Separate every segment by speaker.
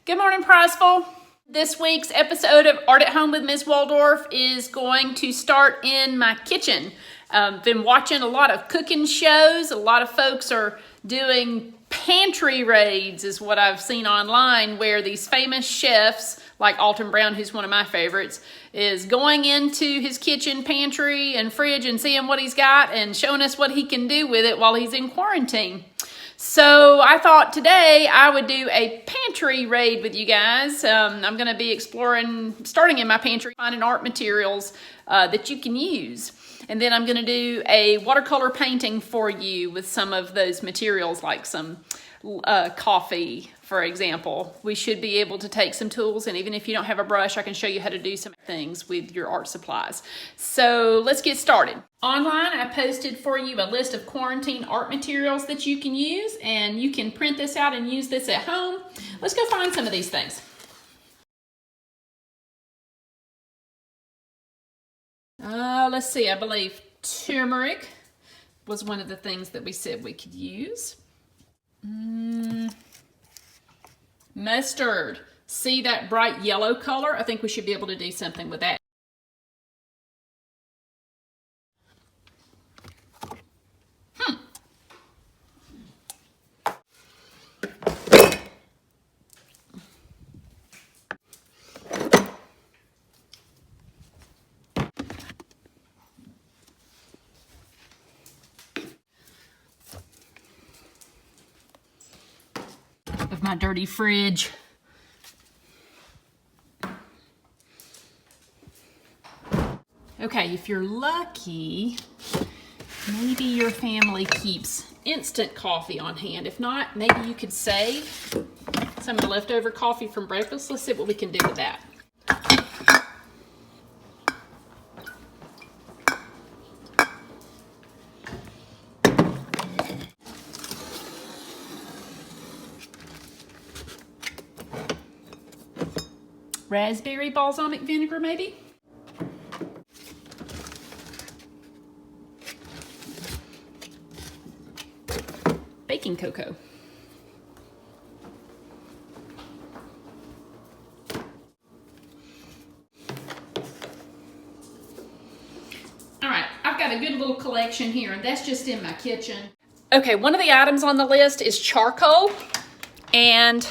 Speaker 1: Good morning, Prizeful. This week's episode of Art at Home with Ms. Walldorf is going to start in my kitchen. Been watching a lot of cooking shows. A lot of folks are doing pantry raids is what I've seen online, where these famous chefs like Alton Brown, who's one of my favorites, is going into his kitchen pantry and fridge and seeing what he's got and showing us what he can do with it while he's in quarantine. So I thought today I would do a pantry raid with you guys. I'm going to be exploring, starting in my pantry, finding art materials that you can use. And then I'm going to do a watercolor painting for you with some of those materials, like some coffee, for example. We should be able to take some tools, and even if you don't have a brush, I can show you how to do some things with your art supplies. So let's get started. Online, I posted for you a list of quarantine art materials that you can use, and you can print this out and use this at home. Let's go find some of these things. Let's see, I believe turmeric was one of the things that we said we could use. Mustard. See that bright yellow color? I think we should be able to do something with that. Of my dirty fridge. Okay, if you're lucky, maybe your family keeps instant coffee on hand. If not, maybe you could save some of the leftover coffee from breakfast. Let's see what we can do with that. Raspberry balsamic vinegar, maybe? Baking cocoa. All right, I've got a good little collection here, and that's just in my kitchen. Okay, one of the items on the list is charcoal, and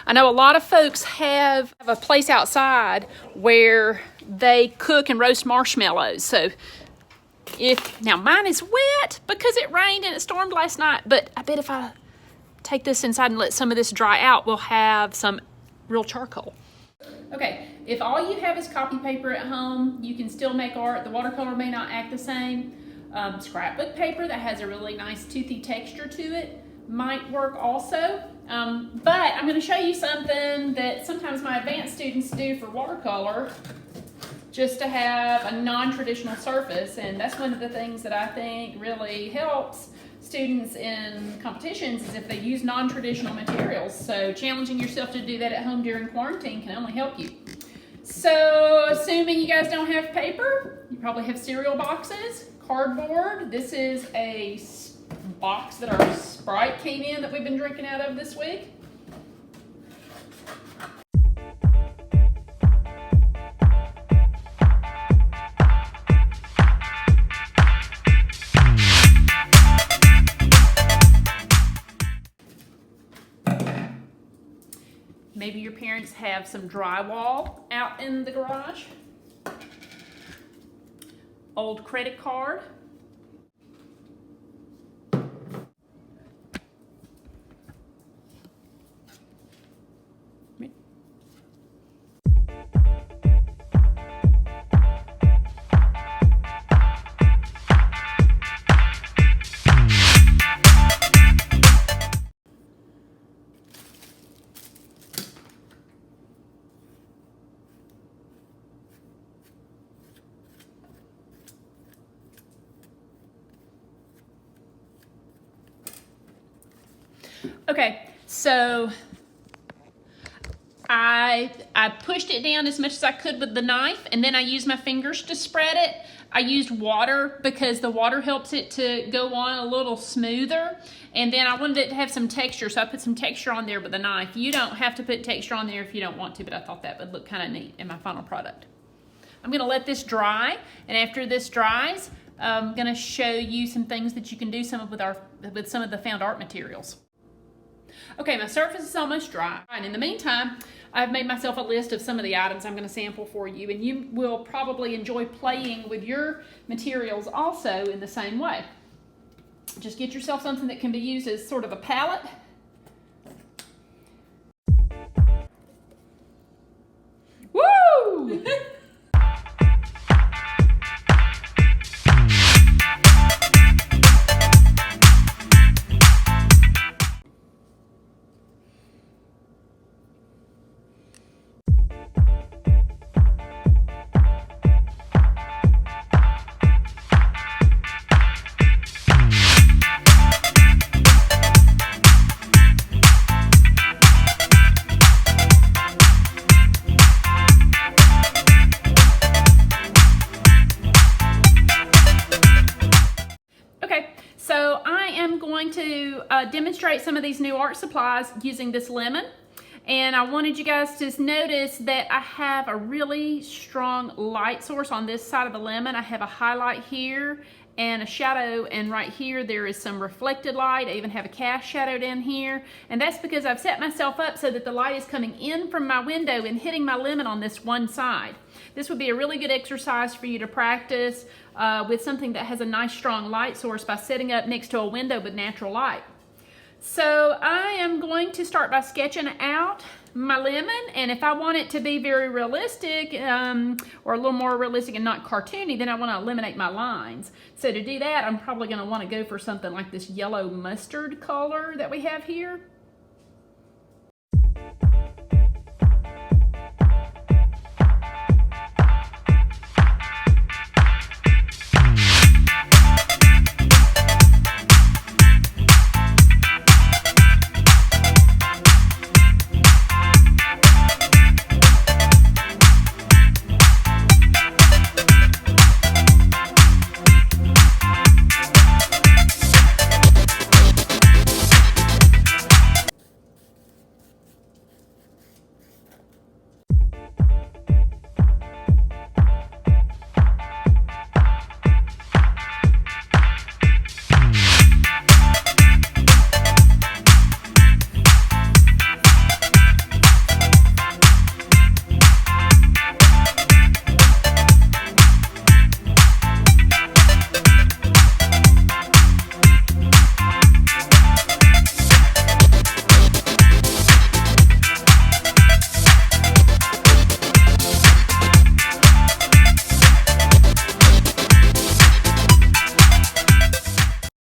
Speaker 1: I know a lot of folks have a place outside where they cook and roast marshmallows. So now mine is wet because it rained and it stormed last night, but I bet if I take this inside and let some of this dry out, we'll have some real charcoal. Okay, if all you have is copy paper at home, you can still make art. The watercolor may not act the same. Scrapbook paper that has a really nice toothy texture to it might work also. But I'm going to show you something that sometimes my advanced students do for watercolor, just to have a non-traditional surface, and that's one of the things that I think really helps students in competitions is if they use non-traditional materials. So challenging yourself to do that at home during quarantine can only help you. So assuming you guys don't have paper, you probably have cereal boxes, cardboard. This is a box that our Sprite came in that we've been drinking out of this week. Maybe your parents have some drywall out in the garage. Old credit card. Okay, so I pushed it down as much as I could with the knife, and then I used my fingers to spread it. I used water because the water helps it to go on a little smoother. And then I wanted it to have some texture, so I put some texture on there with a knife. You don't have to put texture on there if you don't want to, but I thought that would look kind of neat in my final product. I'm going to let this dry, and after this dries, I'm going to show you some things that you can do with some of the found art materials. Okay, my surface is almost dry. And in the meantime, I've made myself a list of some of the items I'm going to sample for you, and you will probably enjoy playing with your materials also in the same way. Just get yourself something that can be used as sort of a palette. Woo! So I am going to demonstrate some of these new art supplies using this lemon. And I wanted you guys to notice that I have a really strong light source on this side of the lemon. I have a highlight here and a shadow, and right here there is some reflected light. I even have a cast shadow down here. And that's because I've set myself up so that the light is coming in from my window and hitting my lemon on this one side. This would be a really good exercise for you to practice with something that has a nice strong light source by setting up next to a window with natural light. So I am going to start by sketching out my lemon, and if I want it to be very realistic or a little more realistic and not cartoony, then I want to eliminate my lines. So to do that, I'm probably going to want to go for something like this yellow mustard color that we have here.